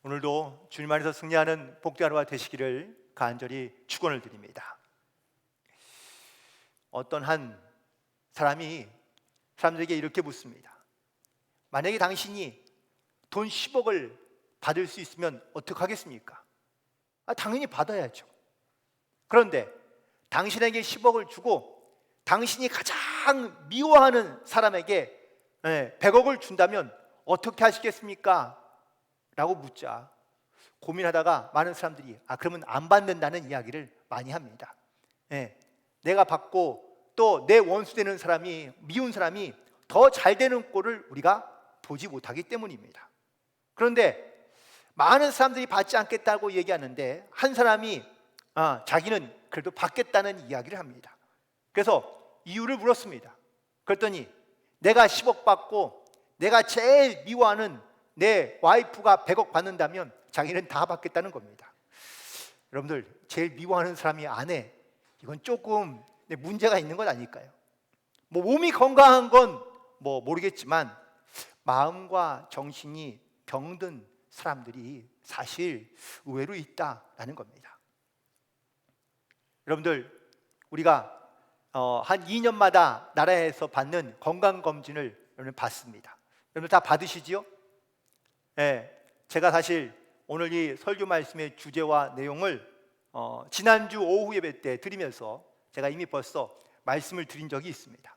오늘도 주님 안에서 승리하는 복된 하루가 되시기를 간절히 축원을 드립니다. 어떤 한 사람이 사람들에게 이렇게 묻습니다. 만약에 당신이 돈 10억을 받을 수 있으면 어떻게 하겠습니까? 당연히 받아야죠. 그런데 당신에게 10억을 주고 당신이 가장 미워하는 사람에게 100억을 준다면 어떻게 하시겠습니까? 라고 묻자 고민하다가 많은 사람들이 그러면 안 받는다는 이야기를 많이 합니다. 내가 받고 또 내 원수 되는 사람이, 미운 사람이 더 잘 되는 꼴을 우리가 보지 못하기 때문입니다. 그런데 많은 사람들이 받지 않겠다고 얘기하는데 한 사람이 자기는 그래도 받겠다는 이야기를 합니다. 그래서 이유를 물었습니다. 그랬더니 내가 10억 받고 내가 제일 미워하는 내 와이프가 100억 받는다면 자기는 다 받겠다는 겁니다. 여러분들, 제일 미워하는 사람이 아내, 이건 조금 문제가 있는 것 아닐까요? 몸이 건강한 건 모르겠지만 마음과 정신이 병든 사람들이 사실 의외로 있다라는 겁니다. 여러분들, 우리가 한 2년마다 나라에서 받는 건강검진을 여러분 받습니다. 여러분 다 받으시지요? 제가 사실 오늘 이 설교 말씀의 주제와 내용을 지난주 오후 예배 때 드리면서 제가 이미 벌써 말씀을 드린 적이 있습니다.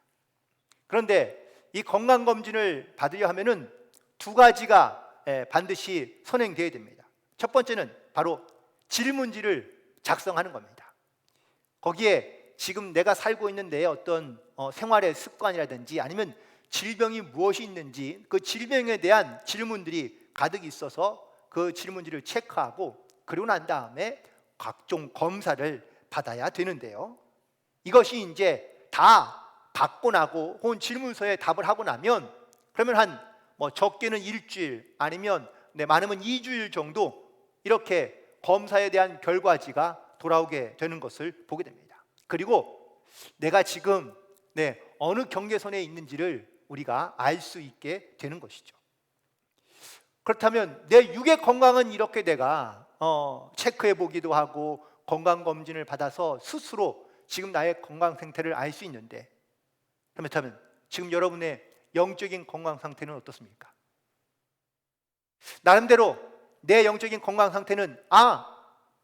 그런데 이 건강검진을 받으려 하면은 두 가지가 반드시 선행되어야 됩니다. 첫 번째는 바로 질문지를 작성하는 겁니다. 거기에 지금 내가 살고 있는 내 어떤 생활의 습관이라든지 아니면 질병이 무엇이 있는지 그 질병에 대한 질문들이 가득 있어서 그 질문지를 체크하고 그러고 난 다음에 각종 검사를 받아야 되는데요. 이것이 이제 다 받고 나고 혹은 질문서에 답을 하고 나면 그러면 한 적게는 일주일 아니면 많으면 2주일 정도 이렇게 검사에 대한 결과지가 돌아오게 되는 것을 보게 됩니다. 그리고 내가 지금 어느 경계선에 있는지를 우리가 알 수 있게 되는 것이죠. 그렇다면 내 육의 건강은 이렇게 내가 체크해 보기도 하고 건강검진을 받아서 스스로 지금 나의 건강 상태를 알 수 있는데, 그렇다면 지금 여러분의 영적인 건강 상태는 어떻습니까? 나름대로 내 영적인 건강 상태는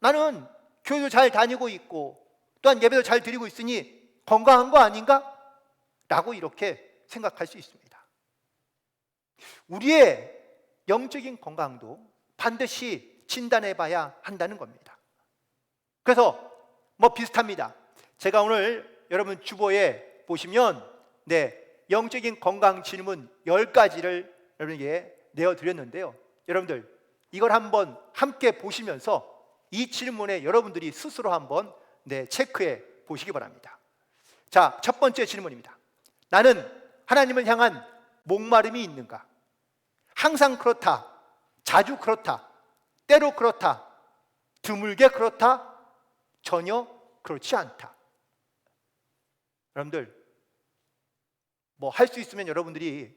나는 교회도 잘 다니고 있고 또한 예배도 잘 드리고 있으니 건강한 거 아닌가? 라고 이렇게 생각할 수 있습니다. 우리의 영적인 건강도 반드시 진단해 봐야 한다는 겁니다. 그래서 비슷합니다. 제가 오늘 여러분 주보에 보시면 영적인 건강 질문 10가지를 여러분에게 내어드렸는데요. 여러분들 이걸 한번 함께 보시면서 이 질문에 여러분들이 스스로 한번 체크해 보시기 바랍니다. 자, 첫 번째 질문입니다. 나는 하나님을 향한 목마름이 있는가? 항상 그렇다, 자주 그렇다, 때로 그렇다, 드물게 그렇다, 전혀 그렇지 않다. 여러분들 할 수 있으면 여러분들이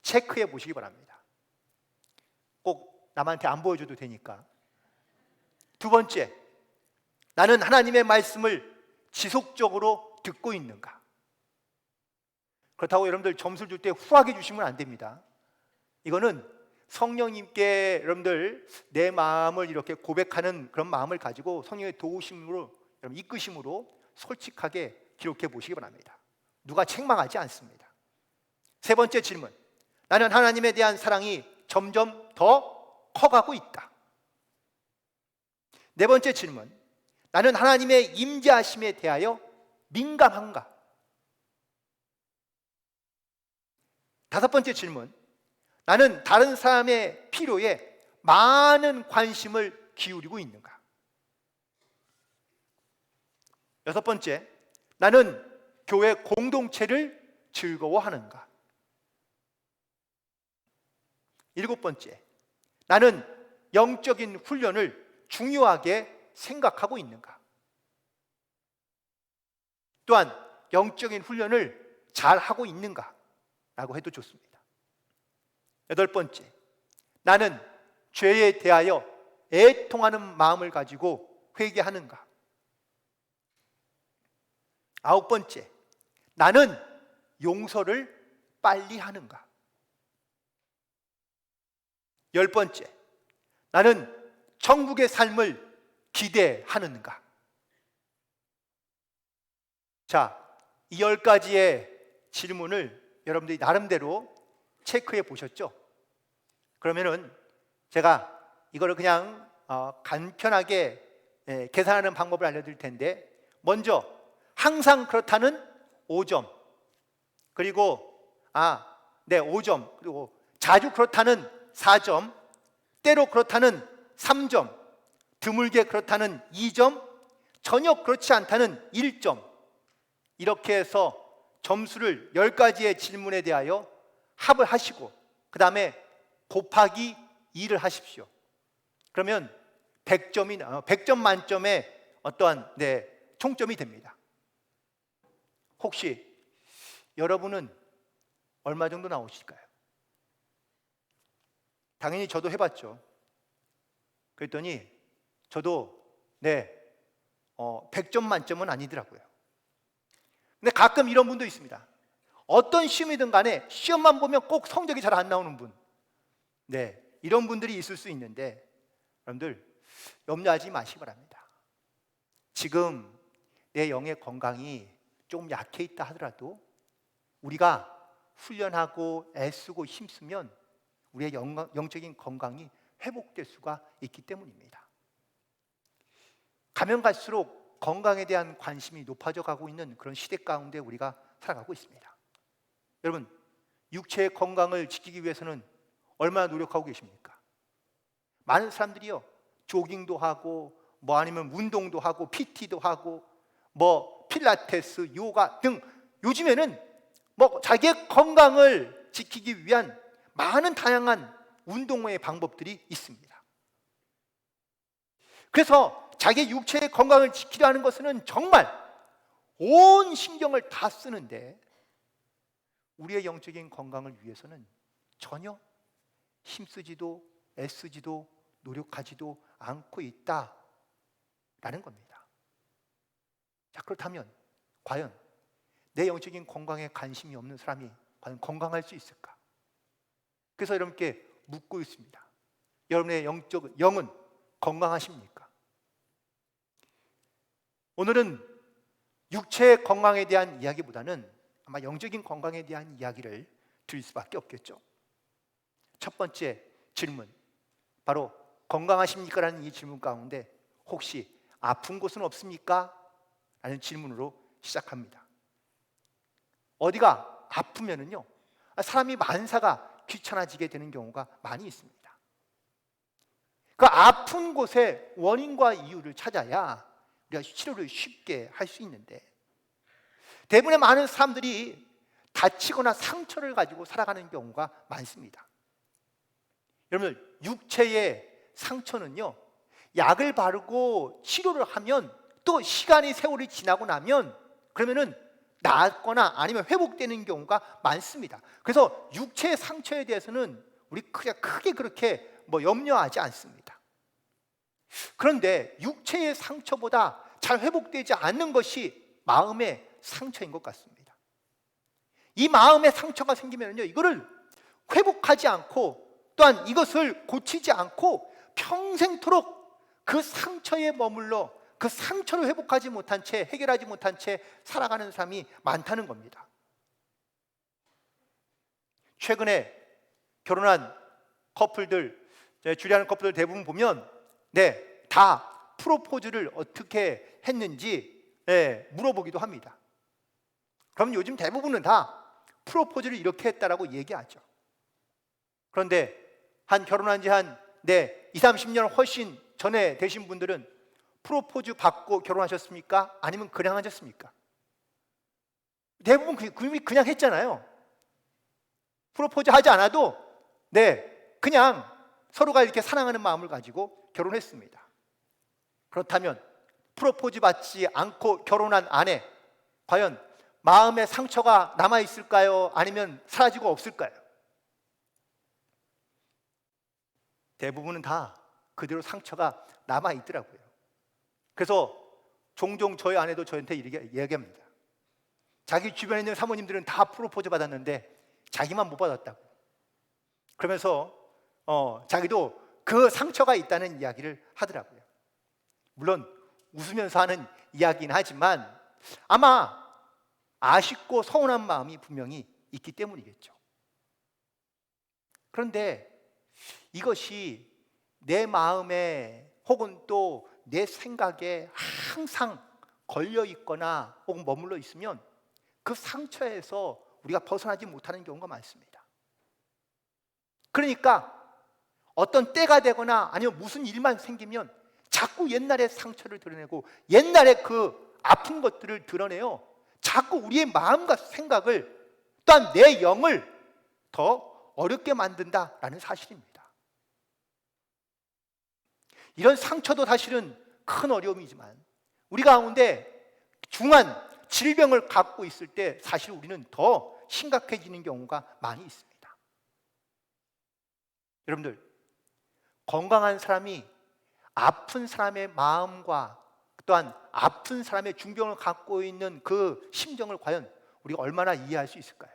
체크해 보시기 바랍니다. 꼭 남한테 안 보여줘도 되니까. 두 번째, 나는 하나님의 말씀을 지속적으로 듣고 있는가? 그렇다고 여러분들 점수를 줄 때 후하게 주시면 안 됩니다. 이거는 성령님께 여러분들 내 마음을 이렇게 고백하는 그런 마음을 가지고 성령의 도우심으로, 이끄심으로 솔직하게 기록해 보시기 바랍니다. 누가 책망하지 않습니다. 세 번째 질문, 나는 하나님에 대한 사랑이 점점 더 커가고 있다. 네 번째 질문, 나는 하나님의 임재하심에 대하여 민감한가? 다섯 번째 질문, 나는 다른 사람의 필요에 많은 관심을 기울이고 있는가? 여섯 번째, 나는 교회 공동체를 즐거워하는가? 일곱 번째, 나는 영적인 훈련을 중요하게 생각하고 있는가? 또한 영적인 훈련을 잘 하고 있는가? 라고 해도 좋습니다. 여덟 번째, 나는 죄에 대하여 애통하는 마음을 가지고 회개하는가? 9번째, 나는 용서를 빨리 하는가? 10번째, 나는 천국의 삶을 기대하는가? 자, 이 10가지의 질문을 여러분들이 나름대로 체크해 보셨죠? 그러면은 제가 이거를 그냥 간편하게 계산하는 방법을 알려드릴 텐데, 먼저 항상 그렇다는 5점, 그리고 5점, 그리고 자주 그렇다는 4점, 때로 그렇다는 3점, 드물게 그렇다는 2점, 전혀 그렇지 않다는 1점, 이렇게 해서 점수를 10가지의 질문에 대하여 합을 하시고 그 다음에 곱하기 2를 하십시오. 그러면 100점 만점의 어떠한 총점이 됩니다. 혹시 여러분은 얼마 정도 나오실까요? 당연히 저도 해봤죠. 그랬더니 저도 100점 만점은 아니더라고요. 근데 가끔 이런 분도 있습니다. 어떤 시험이든 간에 시험만 보면 꼭 성적이 잘 안 나오는 분, 이런 분들이 있을 수 있는데, 여러분들 염려하지 마시기 바랍니다. 지금 내 영의 건강이 조금 약해 있다 하더라도 우리가 훈련하고 애쓰고 힘쓰면 우리의 영적인 건강이 회복될 수가 있기 때문입니다. 가면 갈수록 건강에 대한 관심이 높아져 가고 있는 그런 시대 가운데 우리가 살아가고 있습니다. 여러분, 육체의 건강을 지키기 위해서는 얼마나 노력하고 계십니까? 많은 사람들이요, 조깅도 하고 아니면 운동도 하고 PT도 하고 필라테스, 요가 등 요즘에는 자기의 건강을 지키기 위한 많은 다양한 운동의 방법들이 있습니다. 그래서 자기의 육체의 건강을 지키려 하는 것은 정말 온 신경을 다 쓰는데 우리의 영적인 건강을 위해서는 전혀 힘쓰지도 애쓰지도 노력하지도 않고 있다라는 겁니다. 자, 그렇다면 과연 내 영적인 건강에 관심이 없는 사람이 과연 건강할 수 있을까? 그래서 여러분께 묻고 있습니다. 여러분의 영은 건강하십니까? 오늘은 육체의 건강에 대한 이야기보다는 아마 영적인 건강에 대한 이야기를 드릴 수밖에 없겠죠. 첫 번째 질문, 바로 건강하십니까? 라는 이 질문 가운데 혹시 아픈 곳은 없습니까? 라는 질문으로 시작합니다. 어디가 아프면은요, 사람이 만사가 귀찮아지게 되는 경우가 많이 있습니다. 그 아픈 곳의 원인과 이유를 찾아야 우리가 치료를 쉽게 할 수 있는데, 대부분의 많은 사람들이 다치거나 상처를 가지고 살아가는 경우가 많습니다. 여러분, 육체의 상처는요, 약을 바르고 치료를 하면 또 시간이 세월이 지나고 나면 그러면은 낫거나 아니면 회복되는 경우가 많습니다. 그래서 육체의 상처에 대해서는 우리 크게 그렇게 염려하지 않습니다. 그런데 육체의 상처보다 잘 회복되지 않는 것이 마음의 상처인 것 같습니다. 이 마음의 상처가 생기면요, 이거를 회복하지 않고 또한 이것을 고치지 않고 평생토록 그 상처에 머물러 그 상처를 회복하지 못한 채, 해결하지 못한 채 살아가는 사람이 많다는 겁니다. 최근에 결혼한 커플들, 주례하는 커플들 대부분 보면 다 프로포즈를 어떻게 했는지 물어보기도 합니다. 그럼 요즘 대부분은 다 프로포즈를 이렇게 했다라고 얘기하죠. 그런데 결혼한 지 20-30년 훨씬 전에 되신 분들은 프로포즈 받고 결혼하셨습니까? 아니면 그냥 하셨습니까? 대부분 그냥 했잖아요. 프로포즈 하지 않아도 그냥 서로가 이렇게 사랑하는 마음을 가지고 결혼했습니다. 그렇다면 프로포즈 받지 않고 결혼한 아내, 과연 마음의 상처가 남아있을까요? 아니면 사라지고 없을까요? 대부분은 다 그대로 상처가 남아 있더라고요. 그래서 종종 저희 아내도 저한테 이렇게 이야기합니다. 자기 주변에 있는 사모님들은 다 프로포즈 받았는데 자기만 못 받았다고. 그러면서 자기도 그 상처가 있다는 이야기를 하더라고요. 물론 웃으면서 하는 이야기긴 하지만 아마 아쉽고 서운한 마음이 분명히 있기 때문이겠죠. 그런데 이것이 내 마음에 혹은 또 내 생각에 항상 걸려 있거나 혹은 머물러 있으면 그 상처에서 우리가 벗어나지 못하는 경우가 많습니다. 그러니까 어떤 때가 되거나 아니면 무슨 일만 생기면 자꾸 옛날의 상처를 드러내고 옛날의 그 아픈 것들을 드러내요. 자꾸 우리의 마음과 생각을 또한 내 영을 더 어렵게 만든다라는 사실입니다. 이런 상처도 사실은 큰 어려움이지만 우리 가운데 중한 질병을 갖고 있을 때 사실 우리는 더 심각해지는 경우가 많이 있습니다. 여러분들, 건강한 사람이 아픈 사람의 마음과 또한 아픈 사람의 중병을 갖고 있는 그 심정을 과연 우리가 얼마나 이해할 수 있을까요?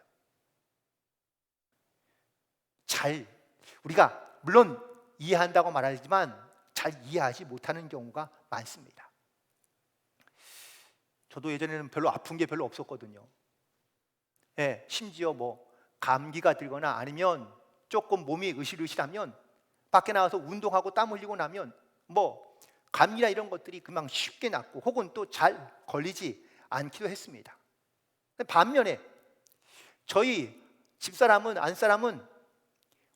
우리가 물론 이해한다고 말하지만 잘 이해하지 못하는 경우가 많습니다. 저도 예전에는 별로 아픈 게 별로 없었거든요. 심지어 감기가 들거나 아니면 조금 몸이 으실으실하면 밖에 나와서 운동하고 땀 흘리고 나면 감기나 이런 것들이 금방 쉽게 낫고 혹은 또 잘 걸리지 않기도 했습니다. 반면에 저희 집사람은 안사람은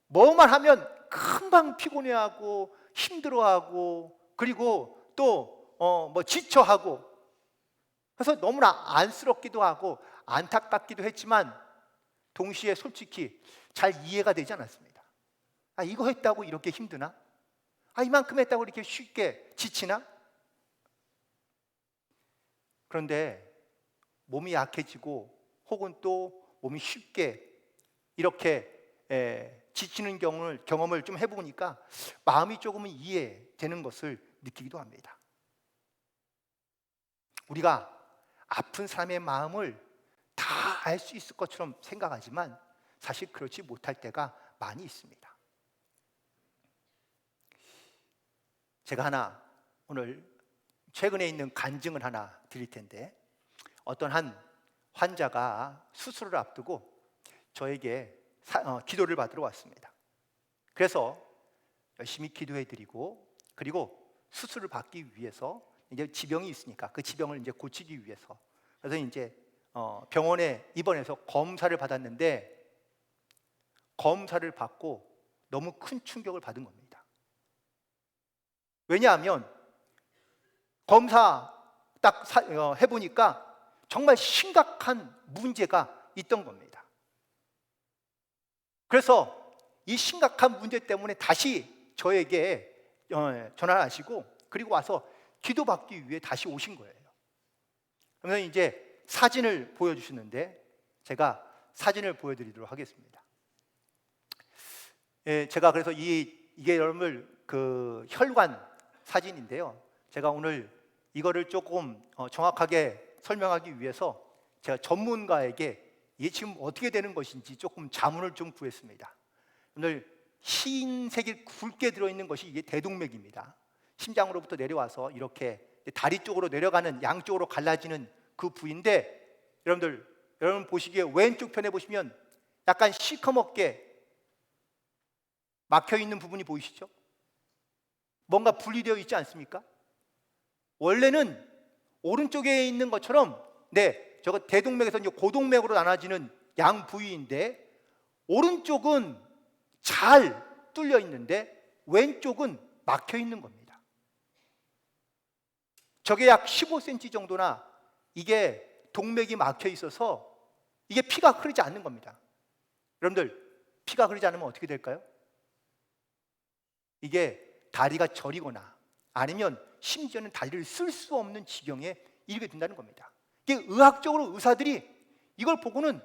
뭐만 하면 금방 피곤해하고 힘들어하고 그리고 또 지쳐하고 그래서 너무나 안쓰럽기도 하고 안타깝기도 했지만 동시에 솔직히 잘 이해가 되지 않았습니다. 이거 했다고 이렇게 힘드나? 이만큼 했다고 이렇게 쉽게 지치나? 그런데 몸이 약해지고 혹은 또 몸이 쉽게 이렇게 지치는 경험을 좀 해보니까 마음이 조금은 이해되는 것을 느끼기도 합니다. 우리가 아픈 사람의 마음을 다 알 수 있을 것처럼 생각하지만 사실 그렇지 못할 때가 많이 있습니다. 제가 오늘 최근에 있는 간증을 하나 드릴 텐데 어떤 한 환자가 수술을 앞두고 저에게 기도를 받으러 왔습니다. 그래서 열심히 기도해드리고 그리고 수술을 받기 위해서 이제 지병이 있으니까 그 지병을 이제 고치기 위해서 그래서 이제 병원에 입원해서 검사를 받았는데 검사를 받고 너무 큰 충격을 받은 겁니다. 왜냐하면 검사 딱 해보니까 정말 심각한 문제가 있던 겁니다. 그래서 이 심각한 문제 때문에 다시 저에게 전화를 하시고 그리고 와서 기도받기 위해 다시 오신 거예요. 그러면 이제 사진을 보여주시는데 제가 사진을 보여드리도록 하겠습니다. 제가 그래서 이게 여러분들 그 혈관 사진인데요. 제가 오늘 이거를 조금 정확하게 설명하기 위해서 제가 전문가에게 이게 지금 어떻게 되는 것인지 조금 자문을 좀 구했습니다. 오늘 흰색이 굵게 들어있는 것이 이게 대동맥입니다. 심장으로부터 내려와서 이렇게 다리 쪽으로 내려가는 양쪽으로 갈라지는 그 부위인데 여러분 보시기에 왼쪽 편에 보시면 약간 시커멓게 막혀있는 부분이 보이시죠? 뭔가 분리되어 있지 않습니까? 원래는 오른쪽에 있는 것처럼 저거 대동맥에서 이제 고동맥으로 나눠지는 양 부위인데 오른쪽은 잘 뚫려 있는데 왼쪽은 막혀 있는 겁니다. 저게 약 15cm 정도나 이게 동맥이 막혀 있어서 이게 피가 흐르지 않는 겁니다. 여러분들 피가 흐르지 않으면 어떻게 될까요? 이게 다리가 저리거나 아니면 심지어는 다리를 쓸 수 없는 지경에 이르게 된다는 겁니다. 이게 의학적으로 의사들이 이걸 보고는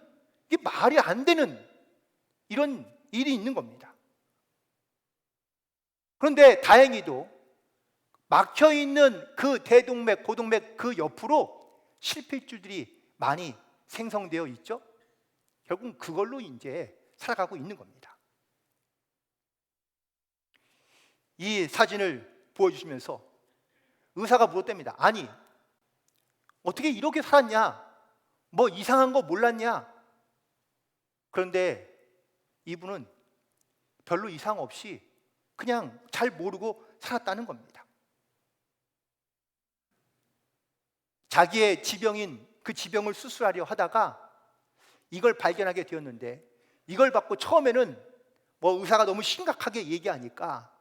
이게 말이 안 되는 이런 일이 있는 겁니다. 그런데 다행히도 막혀있는 그 대동맥, 고동맥 그 옆으로 실핏줄들이 많이 생성되어 있죠. 결국 그걸로 이제 살아가고 있는 겁니다. 이 사진을 보여주시면서 의사가 물었답니다. 아니, 어떻게 이렇게 살았냐? 뭐 이상한 거 몰랐냐? 그런데 이분은 별로 이상 없이 그냥 잘 모르고 살았다는 겁니다. 자기의 지병인 그 지병을 수술하려 하다가 이걸 발견하게 되었는데, 이걸 받고 처음에는 뭐 의사가 너무 심각하게 얘기하니까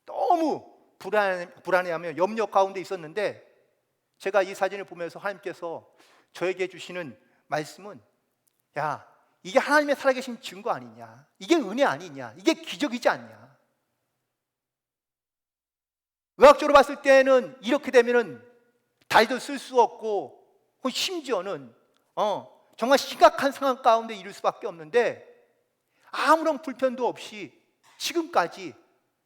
너무 불안해하며 염려 가운데 있었는데, 제가 이 사진을 보면서 하나님께서 저에게 주시는 말씀은, 야, 이게 하나님의 살아계신 증거 아니냐? 이게 은혜 아니냐? 이게 기적이지 않냐? 의학적으로 봤을 때는 이렇게 되면은 다리도 쓸 수 없고 심지어는 정말 심각한 상황 가운데 이를 수밖에 없는데, 아무런 불편도 없이 지금까지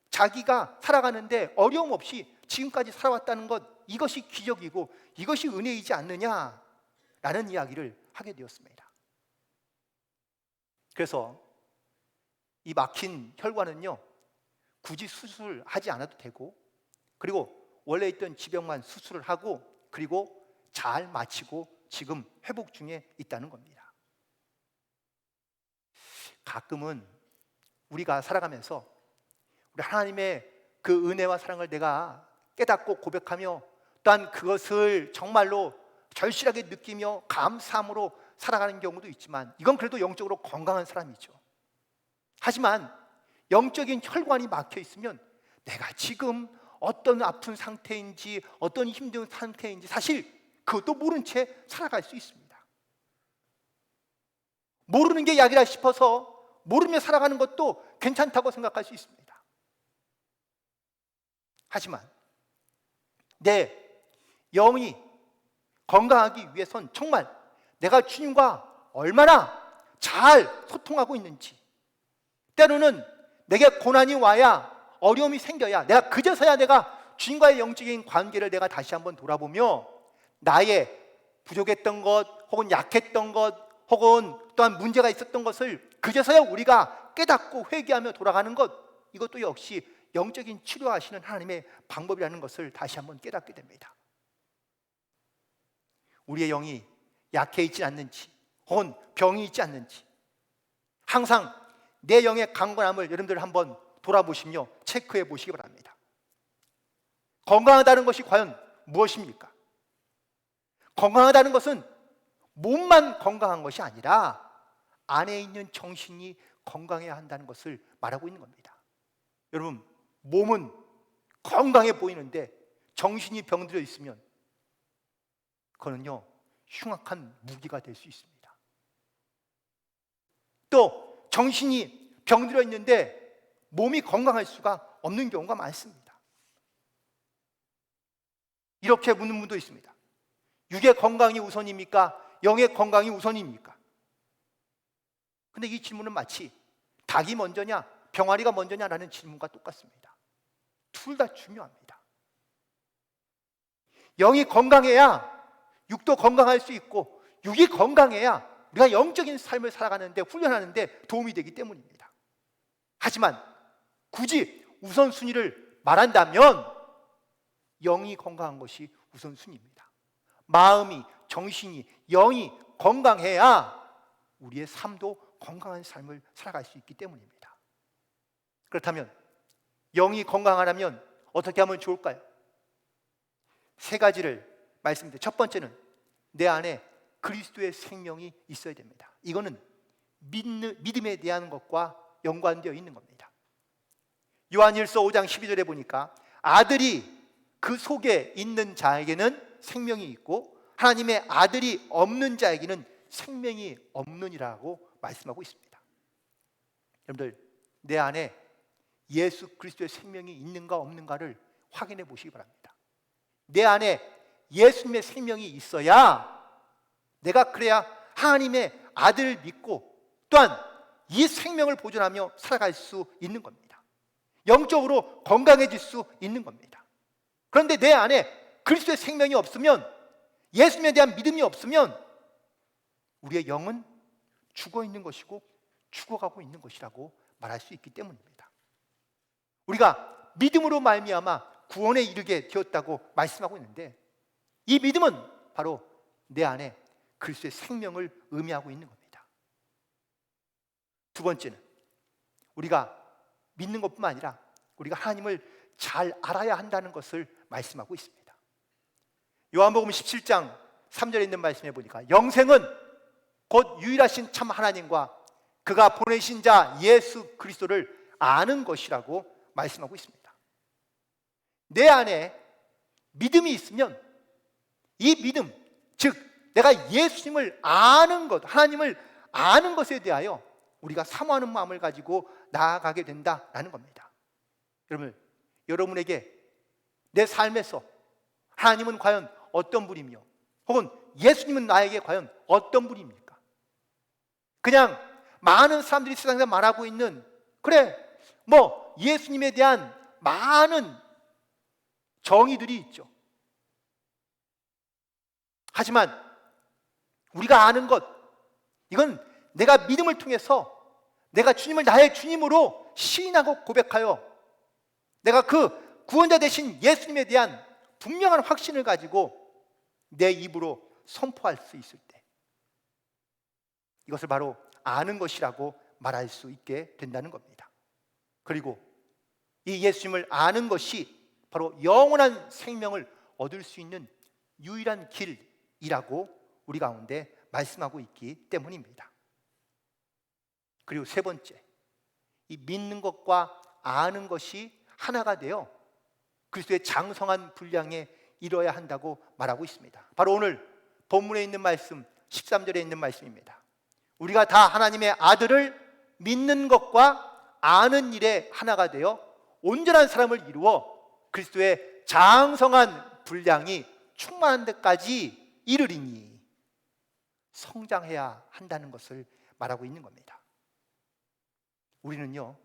자기가 살아가는데 어려움 없이 지금까지 살아왔다는 것, 이것이 기적이고 이것이 은혜이지 않느냐라는 이야기를 하게 되었습니다. 그래서 이 막힌 혈관은요, 굳이 수술하지 않아도 되고, 그리고 원래 있던 지병만 수술을 하고, 그리고 잘 마치고 지금 회복 중에 있다는 겁니다. 가끔은 우리가 살아가면서 우리 하나님의 그 은혜와 사랑을 내가 깨닫고 고백하며, 또한 그것을 정말로 절실하게 느끼며 감사함으로 살아가는 경우도 있지만, 이건 그래도 영적으로 건강한 사람이죠. 하지만 영적인 혈관이 막혀 있으면 내가 지금 어떤 아픈 상태인지, 어떤 힘든 상태인지 사실 그것도 모른 채 살아갈 수 있습니다. 모르는 게 약이라 싶어서 모르며 살아가는 것도 괜찮다고 생각할 수 있습니다. 하지만 내 영이 건강하기 위해선 정말 내가 주님과 얼마나 잘 소통하고 있는지, 때로는 내게 고난이 와야, 어려움이 생겨야, 내가 그제서야 내가 주님과의 영적인 관계를 내가 다시 한번 돌아보며 나의 부족했던 것, 혹은 약했던 것, 혹은 또한 문제가 있었던 것을 그제서야 우리가 깨닫고 회개하며 돌아가는 것, 이것도 역시 영적인 치료하시는 하나님의 방법이라는 것을 다시 한번 깨닫게 됩니다. 우리의 영이 약해 있지 않는지, 혹은 병이 있지 않는지, 항상 내 영의 강건함을 여러분들 한번 돌아보시며 체크해 보시기 바랍니다. 건강하다는 것이 과연 무엇입니까? 건강하다는 것은 몸만 건강한 것이 아니라 안에 있는 정신이 건강해야 한다는 것을 말하고 있는 겁니다. 여러분, 몸은 건강해 보이는데 정신이 병들어 있으면 그거는요, 흉악한 무기가 될 수 있습니다. 또 정신이 병들어 있는데 몸이 건강할 수가 없는 경우가 많습니다. 이렇게 묻는 분도 있습니다. 육의 건강이 우선입니까? 영의 건강이 우선입니까? 근데 이 질문은 마치 닭이 먼저냐 병아리가 먼저냐라는 질문과 똑같습니다. 둘 다 중요합니다. 영이 건강해야 육도 건강할 수 있고, 육이 건강해야 우리가 영적인 삶을 살아가는데, 훈련하는데 도움이 되기 때문입니다. 하지만 굳이 우선순위를 말한다면 영이 건강한 것이 우선순위입니다. 마음이, 정신이, 영이 건강해야 우리의 삶도 건강한 삶을 살아갈 수 있기 때문입니다. 그렇다면 영이 건강하려면 어떻게 하면 좋을까요? 세 가지를 말씀드립니다. 첫 번째는 내 안에 그리스도의 생명이 있어야 됩니다. 이거는 믿음에 대한 것과 연관되어 있는 겁니다. 요한일서 5장 12절에 보니까 아들이 그 속에 있는 자에게는 생명이 있고 하나님의 아들이 없는 자에게는 생명이 없느니라고 말씀하고 있습니다. 여러분들, 내 안에 예수 그리스도의 생명이 있는가 없는가를 확인해 보시기 바랍니다. 내 안에 예수님의 생명이 있어야 내가 그래야 하나님의 아들을 믿고 또한 이 생명을 보존하며 살아갈 수 있는 겁니다. 영적으로 건강해질 수 있는 겁니다. 그런데 내 안에 그리스도의 생명이 없으면, 예수님에 대한 믿음이 없으면 우리의 영은 죽어 있는 것이고 죽어가고 있는 것이라고 말할 수 있기 때문입니다. 우리가 믿음으로 말미암아 구원에 이르게 되었다고 말씀하고 있는데, 이 믿음은 바로 내 안에 그리스도의 생명을 의미하고 있는 겁니다. 두 번째는 우리가 믿는 것뿐만 아니라 우리가 하나님을 잘 알아야 한다는 것을 말씀하고 있습니다. 요한복음 17장 3절에 있는 말씀에 보니까 영생은 곧 유일하신 참 하나님과 그가 보내신 자 예수 그리스도를 아는 것이라고 말씀하고 있습니다. 내 안에 믿음이 있으면 이 믿음, 즉 내가 예수님을 아는 것, 하나님을 아는 것에 대하여 우리가 사모하는 마음을 가지고 나아가게 된다라는 겁니다. 여러분, 여러분에게 내 삶에서 하나님은 과연 어떤 분이며, 혹은 예수님은 나에게 과연 어떤 분입니까? 그냥 많은 사람들이 세상에서 말하고 있는, 그래 뭐 예수님에 대한 많은 정의들이 있죠. 하지만 우리가 아는 것, 이건 내가 믿음을 통해서 내가 주님을 나의 주님으로 시인하고 고백하여 내가 그 구원자 되신 예수님에 대한 분명한 확신을 가지고 내 입으로 선포할 수 있을 때, 이것을 바로 아는 것이라고 말할 수 있게 된다는 겁니다. 그리고 이 예수님을 아는 것이 바로 영원한 생명을 얻을 수 있는 유일한 길이라고 우리 가운데 말씀하고 있기 때문입니다. 그리고 세 번째, 이 믿는 것과 아는 것이 하나가 되어 그리스도의 장성한 분량에 이뤄야 한다고 말하고 있습니다. 바로 오늘 본문에 있는 말씀 13절에 있는 말씀입니다. 우리가 다 하나님의 아들을 믿는 것과 아는 일에 하나가 되어 온전한 사람을 이루어 그리스도의 장성한 분량이 충만한 데까지 이르리니, 성장해야 한다는 것을 말하고 있는 겁니다. 우리는요,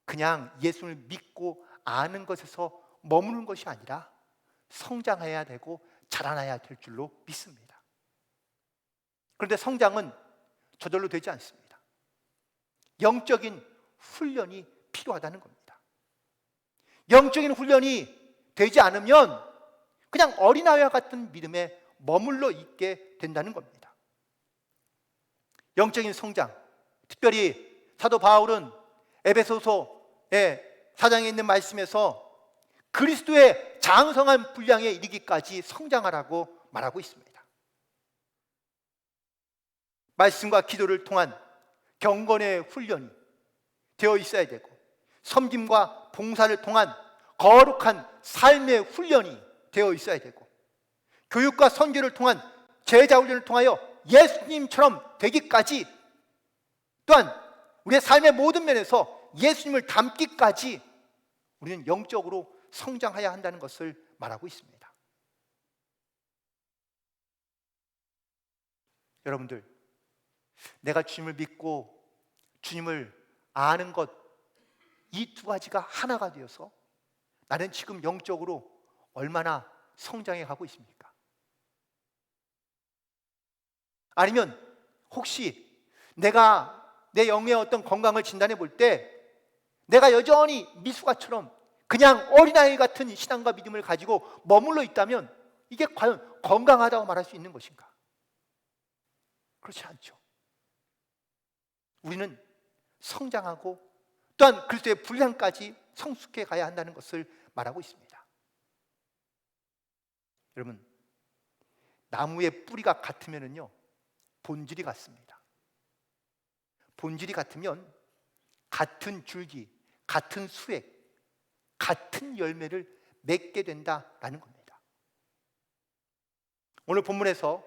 그냥 예수를 믿고 아는 것에서 머무는 것이 아니라 성장해야 되고 자라나야 될 줄로 믿습니다. 그런데 성장은 저절로 되지 않습니다. 영적인 훈련이 필요하다는 겁니다. 영적인 훈련이 되지 않으면 그냥 어린아이와 같은 믿음에 머물러 있게 된다는 겁니다. 영적인 성장, 특별히 사도 바울은 에베소서의 4장에 있는 말씀에서 그리스도의 장성한 분량에 이르기까지 성장하라고 말하고 있습니다. 말씀과 기도를 통한 경건의 훈련이 되어 있어야 되고, 섬김과 봉사를 통한 거룩한 삶의 훈련이 되어 있어야 되고, 교육과 선교를 통한 제자 훈련을 통하여 예수님처럼 되기까지, 또한 우리의 삶의 모든 면에서 예수님을 닮기까지 우리는 영적으로 성장해야 한다는 것을 말하고 있습니다. 여러분들, 내가 주님을 믿고 주님을 아는 것, 이 두 가지가 하나가 되어서 나는 지금 영적으로 얼마나 성장해 가고 있습니까? 아니면 혹시 내가 내 영의 어떤 건강을 진단해 볼 때 내가 여전히 미숙아처럼 그냥 어린아이 같은 신앙과 믿음을 가지고 머물러 있다면 이게 과연 건강하다고 말할 수 있는 것인가? 그렇지 않죠. 우리는 성장하고 또한 그리스도의 분량까지 성숙해 가야 한다는 것을 말하고 있습니다. 여러분, 나무의 뿌리가 같으면요 본질이 같습니다. 본질이 같으면 같은 줄기, 같은 수액, 같은 열매를 맺게 된다라는 겁니다. 오늘 본문에서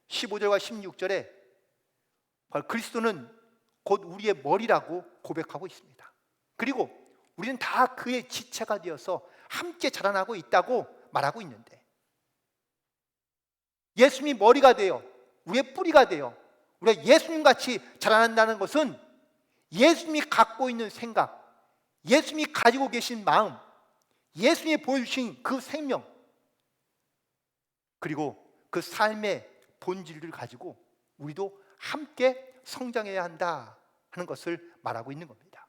15절과 16절에 그리스도는 곧 우리의 머리라고 고백하고 있습니다. 그리고 우리는 다 그의 지체가 되어서 함께 자라나고 있다고 말하고 있는데, 예수님이 머리가 되어 우리의 뿌리가 되어 우리가 예수님같이 자라난다는 것은 예수님이 갖고 있는 생각, 예수님이 가지고 계신 마음, 예수님이 보여주신 그 생명, 그리고 그 삶의 본질을 가지고 우리도 함께 성장해야 한다 하는 것을 말하고 있는 겁니다.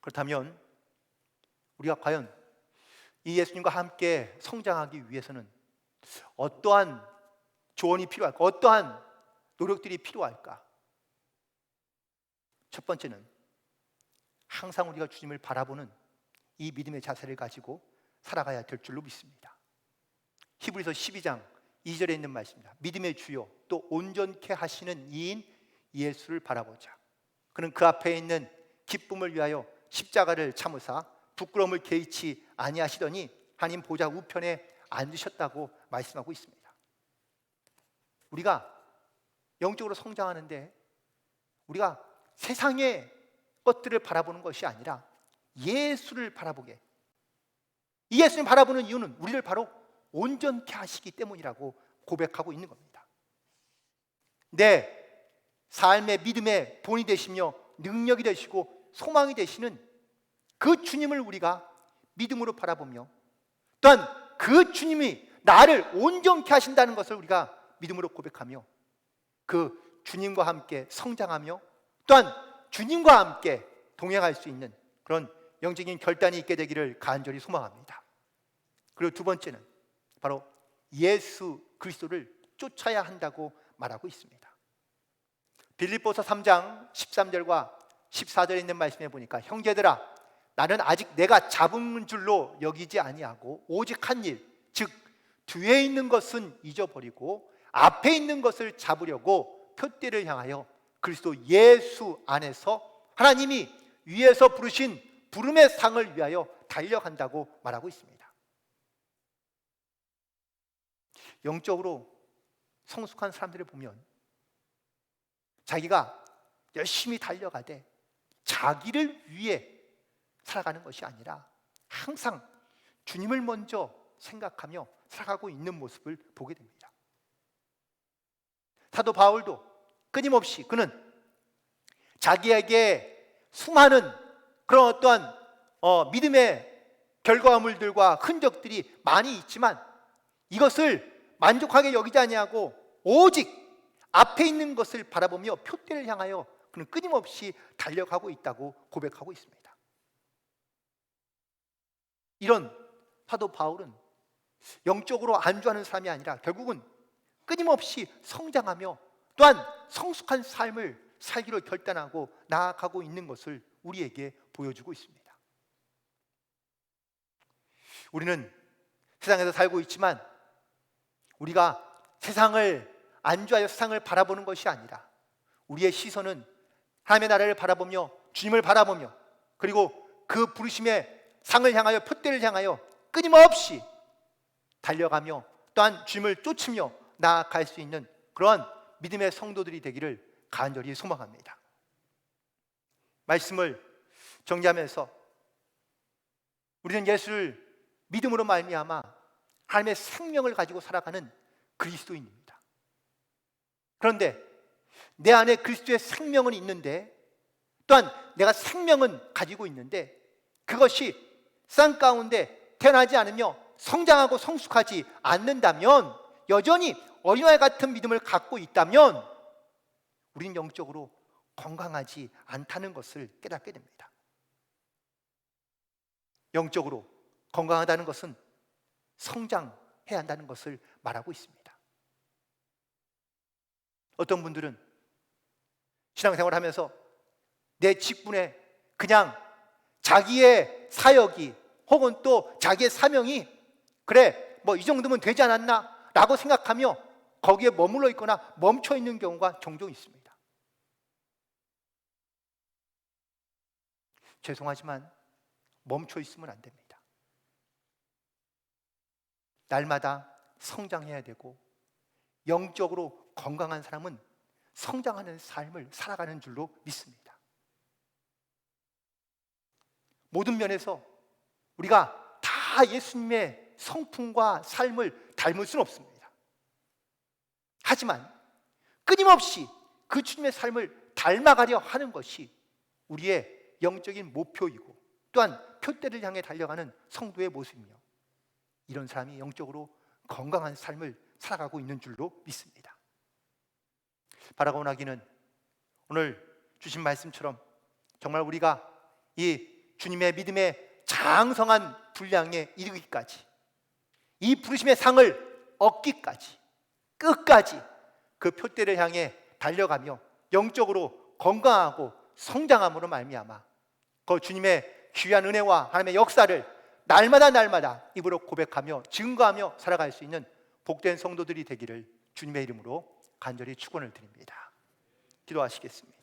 그렇다면 우리가 과연 이 예수님과 함께 성장하기 위해서는 어떠한 조언이 필요할까? 어떠한 노력들이 필요할까? 첫 번째는 항상 우리가 주님을 바라보는 이 믿음의 자세를 가지고 살아가야 될 줄로 믿습니다. 히브리서 12장 2절에 있는 말씀입니다. 믿음의 주요 또 온전케 하시는 이인 예수를 바라보자. 그는 그 앞에 있는 기쁨을 위하여 십자가를 참으사 부끄러움을 개의치 아니하시더니 하나님 보좌 우편에 앉으셨다고 말씀하고 있습니다. 우리가 영적으로 성장하는데 우리가 세상의 것들을 바라보는 것이 아니라 예수를 바라보게, 이 예수님 바라보는 이유는 우리를 바로 온전케 하시기 때문이라고 고백하고 있는 겁니다. 내 삶의 믿음의 본이 되시며 능력이 되시고 소망이 되시는 그 주님을 우리가 믿음으로 바라보며, 또한 그 주님이 나를 온전케 하신다는 것을 우리가 믿음으로 고백하며 그 주님과 함께 성장하며 또한 주님과 함께 동행할 수 있는 그런 영적인 결단이 있게 되기를 간절히 소망합니다. 그리고 두 번째는 바로 예수 그리스도를 쫓아야 한다고 말하고 있습니다. 빌립보서 3장 13절과 14절에 있는 말씀에 보니까 형제들아 나는 아직 내가 잡은 줄로 여기지 아니하고 오직 한 일, 즉 뒤에 있는 것은 잊어버리고 앞에 있는 것을 잡으려고 표대를 향하여 그리스도 예수 안에서 하나님이 위에서 부르신 부름의 상을 위하여 달려간다고 말하고 있습니다. 영적으로 성숙한 사람들을 보면 자기가 열심히 달려가되 자기를 위해 살아가는 것이 아니라 항상 주님을 먼저 생각하며 살아가고 있는 모습을 보게 됩니다. 사도 바울도 끊임없이 그는 자기에게 수많은 그런 어떠한 믿음의 결과물들과 흔적들이 많이 있지만 이것을 만족하게 여기지 아니하고 오직 앞에 있는 것을 바라보며 표대를 향하여 그는 끊임없이 달려가고 있다고 고백하고 있습니다. 이런 사도 바울은 영적으로 안주하는 사람이 아니라 결국은 끊임없이 성장하며 또한 성숙한 삶을 살기로 결단하고 나아가고 있는 것을 우리에게 보여주고 있습니다. 우리는 세상에서 살고 있지만 우리가 세상을 안주하여 세상을 바라보는 것이 아니라 우리의 시선은 하나님의 나라를 바라보며 주님을 바라보며 그리고 그 부르심의 상을 향하여 표대를 향하여 끊임없이 달려가며 또한 주님을 쫓으며 나아갈 수 있는 그러한 믿음의 성도들이 되기를 간절히 소망합니다. 말씀을 정리하면서 우리는 예수를 믿음으로 말미암아 하나님의 생명을 가지고 살아가는 그리스도인입니다. 그런데 내 안에 그리스도의 생명은 있는데 또한 내가 생명은 가지고 있는데 그것이 쌍 가운데 태어나지 않으며 성장하고 성숙하지 않는다면 여전히 어린아이 같은 믿음을 갖고 있다면 우리는 영적으로 건강하지 않다는 것을 깨닫게 됩니다. 영적으로 건강하다는 것은 성장해야 한다는 것을 말하고 있습니다. 어떤 분들은 신앙생활을 하면서 내 직분에 그냥 자기의 사역이 혹은 또 자기의 사명이 그래 뭐 이 정도면 되지 않았나 라고 생각하며 거기에 머물러 있거나 멈춰 있는 경우가 종종 있습니다. 죄송하지만 멈춰 있으면 안 됩니다. 날마다 성장해야 되고 영적으로 건강한 사람은 성장하는 삶을 살아가는 줄로 믿습니다. 모든 면에서 우리가 다 예수님의 성품과 삶을 닮을 수는 없습니다. 하지만 끊임없이 그 주님의 삶을 닮아가려 하는 것이 우리의 영적인 목표이고 또한 표대를 향해 달려가는 성도의 모습이며, 이런 사람이 영적으로 건강한 삶을 살아가고 있는 줄로 믿습니다. 바라고 원하기는 오늘 주신 말씀처럼 정말 우리가 이 주님의 믿음의 장성한 분량에 이르기까지, 이 부르심의 상을 얻기까지 끝까지 그 표대를 향해 달려가며 영적으로 건강하고 성장함으로 말미암아 그 주님의 귀한 은혜와 하나님의 역사를 날마다 입으로 고백하며 증거하며 살아갈 수 있는 복된 성도들이 되기를 주님의 이름으로 간절히 축원을 드립니다. 기도하시겠습니다.